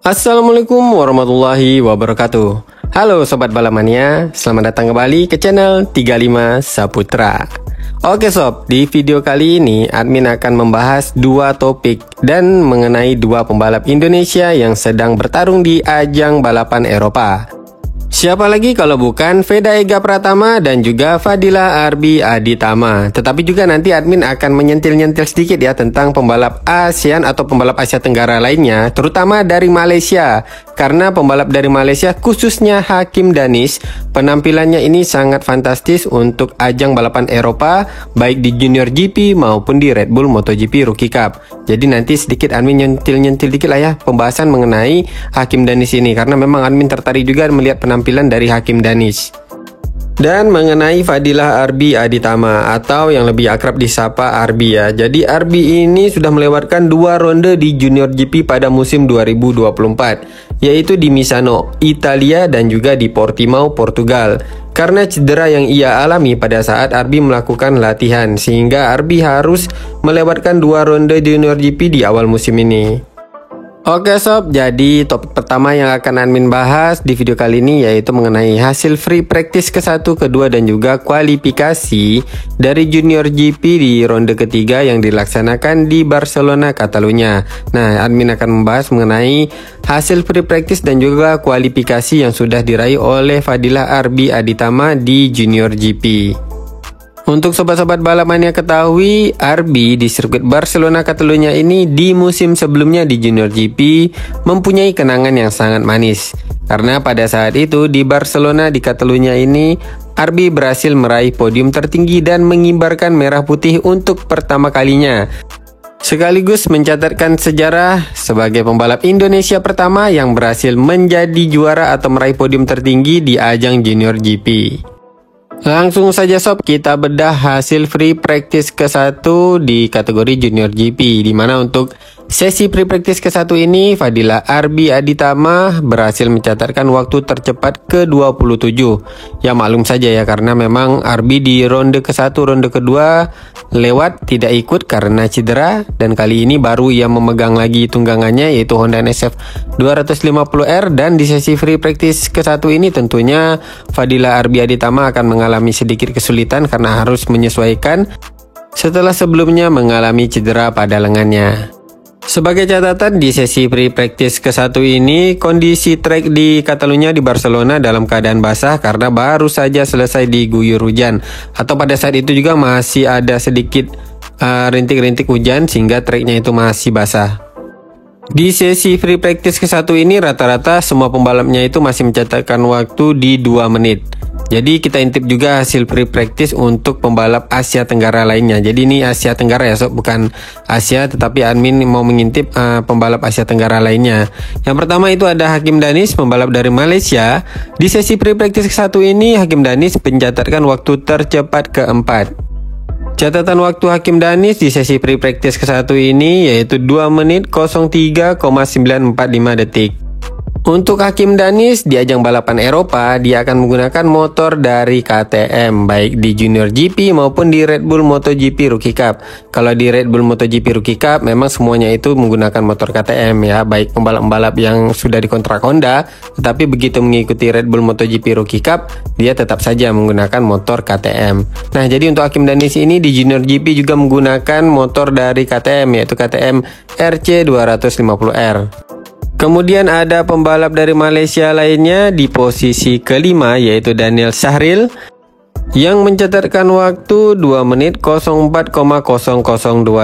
Assalamualaikum warahmatullahi wabarakatuh. Halo Sobat Balamania, selamat datang kembali ke channel 35 Saputra. Oke sob, di video kali ini admin akan membahas dua topik dan mengenai dua pembalap Indonesia yang sedang bertarung di ajang balapan Eropa. Siapa lagi kalau bukan Veda Ega Pratama dan juga Fadila Arbi Aditama. Tetapi juga nanti admin akan menyentil-nyentil sedikit ya tentang pembalap ASEAN atau pembalap Asia Tenggara lainnya, terutama dari Malaysia. Karena pembalap dari Malaysia khususnya Hakim Danis, penampilannya ini sangat fantastis untuk ajang balapan Eropa, baik di Junior GP maupun di Red Bull MotoGP Rookie Cup. Jadi nanti sedikit admin nyentil-nyentil dikit lah ya pembahasan mengenai Hakim Danis ini, karena memang admin tertarik juga melihat penampilan dari Hakim Danis. Dan mengenai Fadilah Arbi Aditama atau yang lebih akrab disapa Arbi ya. Jadi Arbi ini sudah melewatkan dua ronde di Junior GP pada musim 2024, yaitu di Misano, Italia dan juga di Portimao, Portugal. Karena cedera yang ia alami pada saat Arbi melakukan latihan, sehingga Arbi harus melewatkan dua ronde Junior GP di awal musim ini. Oke sob, jadi topik pertama yang akan admin bahas di video kali ini yaitu mengenai hasil free practice ke-1, kedua dan juga kualifikasi dari Junior GP di ronde ketiga yang dilaksanakan di Barcelona, Catalunya. Nah, admin akan membahas mengenai hasil free practice dan juga kualifikasi yang sudah diraih oleh Fadilah Arbi Aditama di Junior GP. Untuk sobat-sobat balapan yang ketahui, Arbi di sirkuit Barcelona Catalunya ini di musim sebelumnya di Junior GP mempunyai kenangan yang sangat manis. Karena pada saat itu di Barcelona di Catalunya ini, Arbi berhasil meraih podium tertinggi dan mengibarkan merah putih untuk pertama kalinya. Sekaligus mencatatkan sejarah sebagai pembalap Indonesia pertama yang berhasil menjadi juara atau meraih podium tertinggi di ajang Junior GP. Langsung saja sob, kita bedah hasil free practice ke-1 di kategori Junior GP, dimana untuk sesi free practice ke-1 ini Fadilah Arbi Aditama berhasil mencatatkan waktu tercepat ke-27. Ya maklum saja ya, karena memang Arbi di ronde ke-1, ronde kedua lewat tidak ikut karena cedera, dan kali ini baru ia memegang lagi tunggangannya yaitu Honda NSF 250R. Dan di sesi free practice ke-1 ini tentunya Fadilah Arbi Aditama akan mengalami sedikit kesulitan karena harus menyesuaikan setelah sebelumnya mengalami cedera pada lengannya. Sebagai catatan, di sesi free practice ke-1 ini kondisi trek di Catalunya di Barcelona dalam keadaan basah karena baru saja selesai diguyur hujan, atau pada saat itu juga masih ada sedikit rintik-rintik hujan sehingga treknya itu masih basah. Di sesi free practice ke-1 ini rata-rata semua pembalapnya itu masih mencatatkan waktu di 2 menit. Jadi kita intip juga hasil free practice untuk pembalap Asia Tenggara lainnya. Jadi ini Asia Tenggara ya sob, bukan Asia, tetapi admin mau mengintip pembalap Asia Tenggara lainnya. Yang pertama itu ada Hakim Danis, pembalap dari Malaysia. Di sesi free practice ke-1 ini Hakim Danis mencatatkan waktu tercepat ke-4. Catatan waktu Hakim Danis di sesi free practice ke-1 ini yaitu 2 menit 03,945 detik. Untuk Hakim Danis di ajang balapan Eropa, dia akan menggunakan motor dari KTM, baik di Junior GP maupun di Red Bull MotoGP Rookie Cup. Kalau di Red Bull MotoGP Rookie Cup, memang semuanya itu menggunakan motor KTM ya, baik pembalap-pembalap yang sudah dikontrak Honda, tetapi begitu mengikuti Red Bull MotoGP Rookie Cup, dia tetap saja menggunakan motor KTM. Nah, jadi untuk Hakim Danis ini di Junior GP juga menggunakan motor dari KTM, yaitu KTM RC250R. Kemudian ada pembalap dari Malaysia lainnya di posisi kelima yaitu Daniel Syahril yang mencatatkan waktu 2 menit 04,002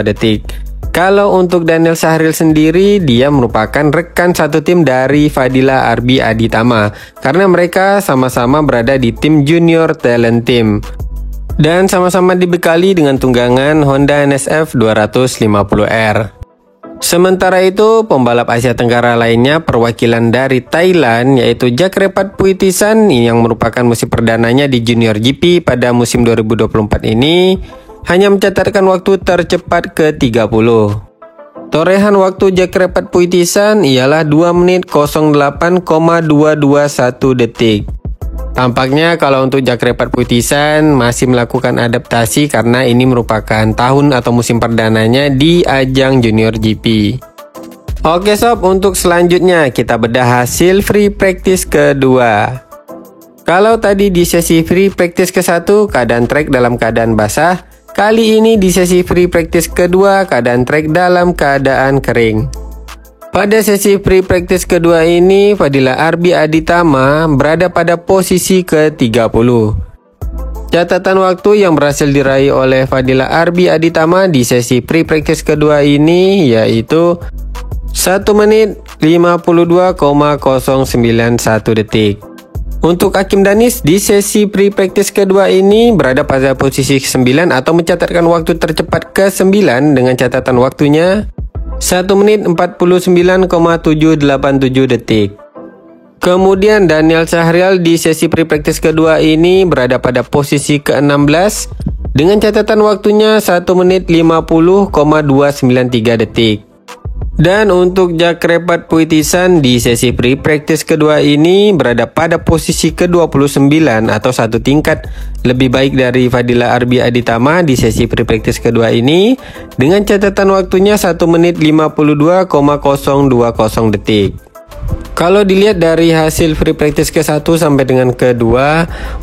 detik. Kalau untuk Daniel Syahril sendiri, dia merupakan rekan satu tim dari Fadilah Arbi Aditama karena mereka sama-sama berada di tim Junior Talent Team dan sama-sama dibekali dengan tunggangan Honda NSF 250R. Sementara itu, pembalap Asia Tenggara lainnya perwakilan dari Thailand yaitu Jakrepat Puitisan yang merupakan musim perdananya di Junior GP pada musim 2024 ini hanya mencatatkan waktu tercepat ke-30. Torehan waktu Jakrepat Puitisan ialah 2 menit 08,221 detik. Tampaknya kalau untuk Jakrepat Puitisan masih melakukan adaptasi karena ini merupakan tahun atau musim perdananya di ajang Junior GP. Oke sob, untuk selanjutnya kita bedah hasil free practice kedua. Kalau tadi di sesi free practice ke-1 keadaan track dalam keadaan basah, kali ini di sesi free practice kedua keadaan track dalam keadaan kering. Pada sesi free practice kedua ini, Fadila Arbi Aditama berada pada posisi ke-30. Catatan waktu yang berhasil diraih oleh Fadila Arbi Aditama di sesi free practice kedua ini yaitu 1 menit 52,091 detik. Untuk Hakim Danis di sesi free practice kedua ini berada pada posisi ke-9 atau mencatatkan waktu tercepat ke-9 dengan catatan waktunya 1 menit 49,787 detik. Kemudian Daniel Syahrial di sesi free practice kedua ini berada pada posisi ke-16 dengan catatan waktunya 1 menit 50,293 detik. Dan untuk Jakrepat Puitisan di sesi free practice kedua ini berada pada posisi ke-29 atau satu tingkat lebih baik dari Fadila Arbi Aditama di sesi free practice kedua ini dengan catatan waktunya 1 menit 52,020 detik. Kalau dilihat dari hasil free practice ke-1 sampai dengan ke-2,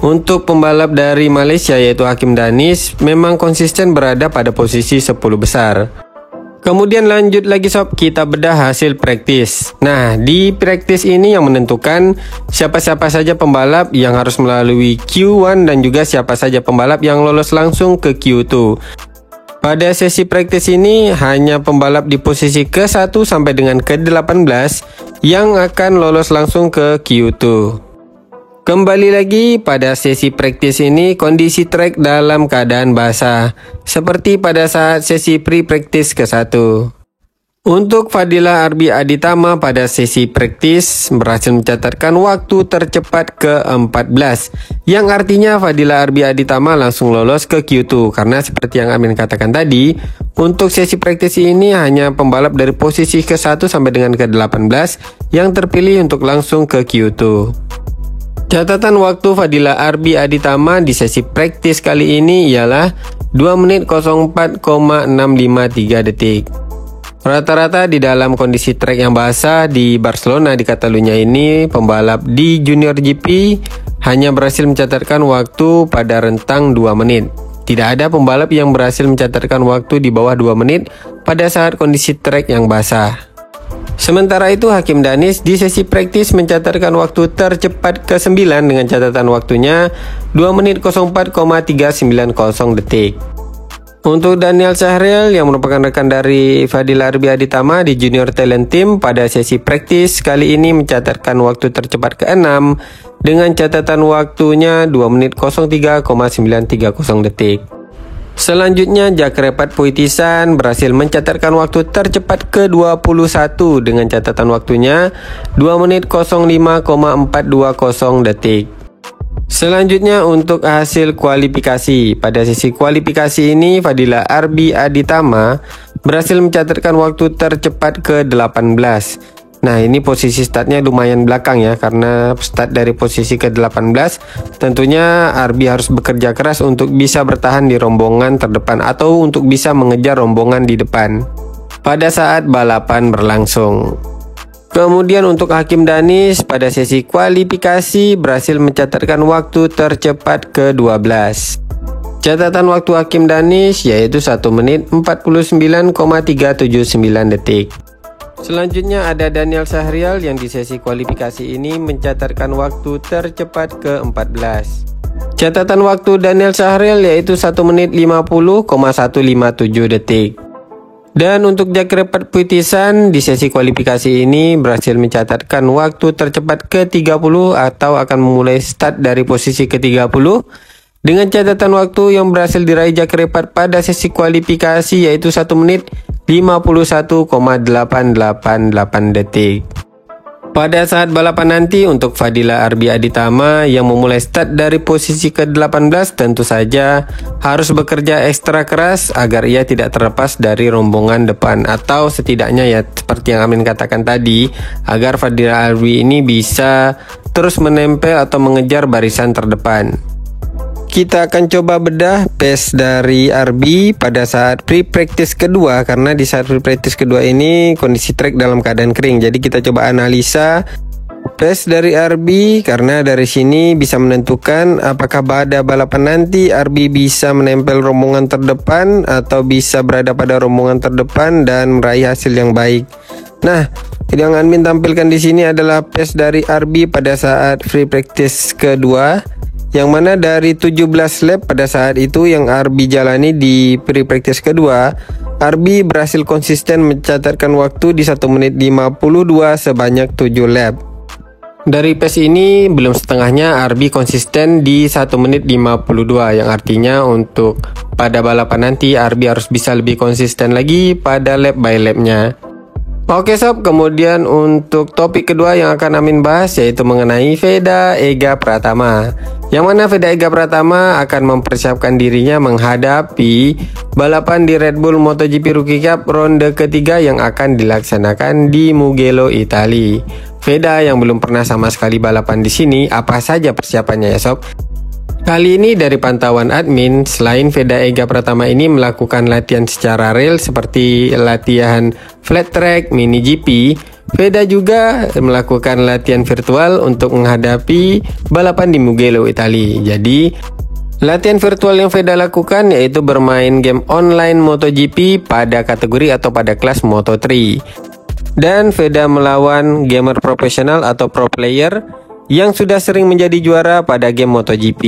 untuk pembalap dari Malaysia yaitu Hakim Danis memang konsisten berada pada posisi 10 besar. Kemudian lanjut lagi sob, kita bedah hasil praktis. Nah, di praktis ini yang menentukan siapa-siapa saja pembalap yang harus melalui Q1 dan juga siapa saja pembalap yang lolos langsung ke Q2. Pada sesi praktis ini hanya pembalap di posisi ke-1 sampai dengan ke-18 yang akan lolos langsung ke Q2. Kembali lagi pada sesi praktis ini kondisi trek dalam keadaan basah seperti pada saat sesi free practice ke-1. Untuk Fadila Arbi Aditama pada sesi praktis berhasil mencatatkan waktu tercepat ke-14 yang artinya Fadila Arbi Aditama langsung lolos ke Q2 karena seperti yang Amin katakan tadi, untuk sesi praktis ini hanya pembalap dari posisi ke-1 sampai dengan ke-18 yang terpilih untuk langsung ke Q2. Catatan waktu Fadila Arbi Aditama di sesi praktis kali ini ialah 2 menit 04,653 detik. Rata-rata di dalam kondisi trek yang basah di Barcelona di Catalunya ini, pembalap di Junior GP hanya berhasil mencatatkan waktu pada rentang 2 menit. Tidak ada pembalap yang berhasil mencatatkan waktu di bawah 2 menit pada saat kondisi trek yang basah. Sementara itu Hakim Danis di sesi praktis mencatatkan waktu tercepat ke-9 dengan catatan waktunya 2 menit 04,390 detik. Untuk Daniel Syahrial yang merupakan rekan dari Fadila Arbi Aditama di Junior Talent Team pada sesi praktis kali ini mencatatkan waktu tercepat ke-6 dengan catatan waktunya 2 menit 03,930 detik. Selanjutnya Jakrepat Puitisan berhasil mencatatkan waktu tercepat ke-21 dengan catatan waktunya 2 menit 05,420 detik. Selanjutnya untuk hasil kualifikasi. Pada sesi kualifikasi ini Fadila Arbi Aditama berhasil mencatatkan waktu tercepat ke-18. Nah, ini posisi startnya lumayan belakang ya, karena start dari posisi ke-18 tentunya Arbi harus bekerja keras untuk bisa bertahan di rombongan terdepan atau untuk bisa mengejar rombongan di depan pada saat balapan berlangsung. Kemudian untuk Hakim Danis pada sesi kualifikasi berhasil mencatatkan waktu tercepat ke-12. Catatan waktu Hakim Danis yaitu 1 menit 49,379 detik. Selanjutnya ada Daniel Syahrial yang di sesi kualifikasi ini mencatatkan waktu tercepat ke-14. Catatan waktu Daniel Syahrial yaitu 1 menit 50,157 detik. Dan untuk Jakrepat Puitisan di sesi kualifikasi ini berhasil mencatatkan waktu tercepat ke-30 atau akan memulai start dari posisi ke-30 dengan catatan waktu yang berhasil diraih Jakrepat pada sesi kualifikasi yaitu 1 menit 51,888 detik. Pada saat balapan nanti untuk Fadila Arbi Aditama yang memulai start dari posisi ke-18 tentu saja harus bekerja ekstra keras agar ia tidak terlepas dari rombongan depan, atau setidaknya ya seperti yang Amin katakan tadi, agar Fadila Arbi ini bisa terus menempel atau mengejar barisan terdepan. kita akan coba bedah pace dari RB pada saat free practice kedua, karena di saat free practice kedua ini kondisi track dalam keadaan kering. Jadi kita coba analisa pace dari RB, karena dari sini bisa menentukan apakah pada balapan nanti RB bisa menempel rombongan terdepan atau bisa berada pada rombongan terdepan dan meraih hasil yang baik. Nah, yang admin tampilkan di sini adalah pace dari RB pada saat free practice kedua, yang mana dari 17 lap pada saat itu yang RB jalani di free practice kedua, RB berhasil konsisten mencatatkan waktu di 1 menit 52 sebanyak 7 lap. Dari pace ini belum setengahnya RB konsisten di 1 menit 52, yang artinya untuk pada balapan nanti RB harus bisa lebih konsisten lagi pada lap by lapnya. Oke sob, kemudian untuk topik kedua yang akan Amin bahas yaitu mengenai Veda Ega Pratama, yang mana Veda Ega Pratama akan mempersiapkan dirinya menghadapi balapan di Red Bull MotoGP Rookie Cup ronde ketiga yang akan dilaksanakan di Mugello, Italia. Veda yang belum pernah sama sekali balapan di sini, apa saja persiapannya ya sob? Kali ini dari pantauan admin, selain Veda Ega Pratama ini melakukan latihan secara real seperti latihan flat track, mini GP, Veda juga melakukan latihan virtual untuk menghadapi balapan di Mugello, Italia. Jadi, latihan virtual yang Veda lakukan yaitu bermain game online MotoGP pada kategori atau pada kelas Moto3. Dan Veda melawan gamer profesional atau pro player yang sudah sering menjadi juara pada game MotoGP.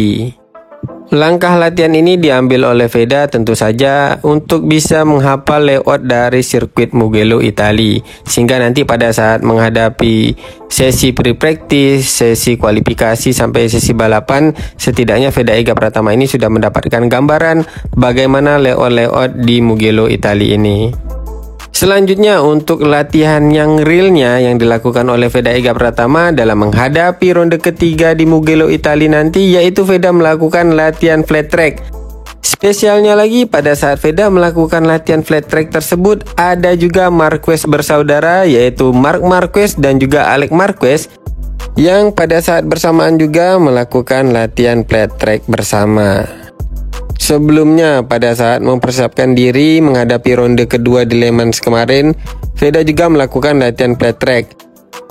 Langkah latihan ini diambil oleh Veda tentu saja untuk bisa menghafal layout dari sirkuit Mugello, Italia, sehingga nanti pada saat menghadapi sesi pre-practice, sesi kualifikasi sampai sesi balapan, setidaknya Veda Ega Pratama ini sudah mendapatkan gambaran bagaimana layout di Mugello, Italia ini. Selanjutnya untuk latihan yang realnya yang dilakukan oleh Veda Ega Pratama dalam menghadapi ronde ketiga di Mugello, Italia nanti, yaitu Veda melakukan latihan flat track. Spesialnya lagi, pada saat Veda melakukan latihan flat track tersebut ada juga Marquez bersaudara, yaitu Marc Marquez dan juga Alex Marquez, yang pada saat bersamaan juga melakukan latihan flat track bersama. Sebelumnya, pada saat mempersiapkan diri menghadapi ronde kedua di Le Mans kemarin, Veda juga melakukan latihan flat track.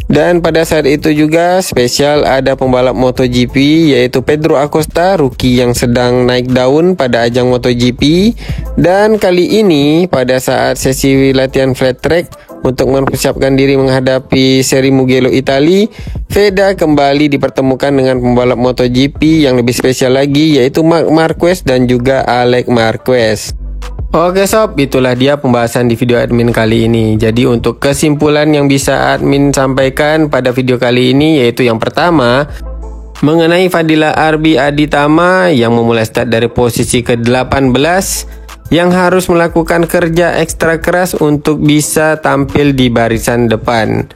Dan pada saat itu juga spesial ada pembalap MotoGP yaitu Pedro Acosta, rookie yang sedang naik daun pada ajang MotoGP. Dan kali ini pada saat sesi latihan flat track untuk mempersiapkan diri menghadapi seri Mugello, Italia, Veda kembali dipertemukan dengan pembalap MotoGP yang lebih spesial lagi yaitu Marc Marquez dan juga Alex Marquez. Oke sob, itulah dia pembahasan di video admin kali ini. Jadi untuk kesimpulan yang bisa admin sampaikan pada video kali ini yaitu yang pertama, mengenai Fadila RB Aditama yang memulai start dari posisi ke-18 yang harus melakukan kerja ekstra keras untuk bisa tampil di barisan depan.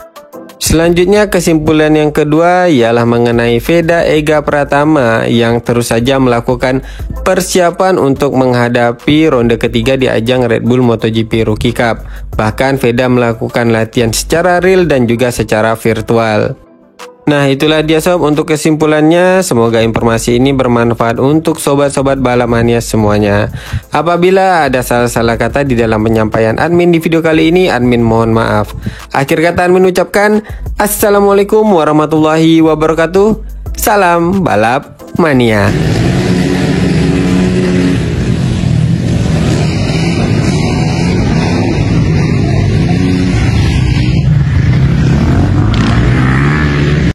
Selanjutnya kesimpulan yang kedua ialah mengenai Veda Ega Pratama yang terus saja melakukan persiapan untuk menghadapi ronde ketiga di ajang Red Bull MotoGP Rookie Cup. Bahkan Veda melakukan latihan secara real dan juga secara virtual. Nah itulah dia sob untuk kesimpulannya. Semoga informasi ini bermanfaat untuk sobat-sobat balap mania semuanya. Apabila ada salah-salah kata di dalam penyampaian admin di video kali ini, admin mohon maaf. Akhir kata admin ucapkan Assalamualaikum warahmatullahi wabarakatuh. Salam balap mania.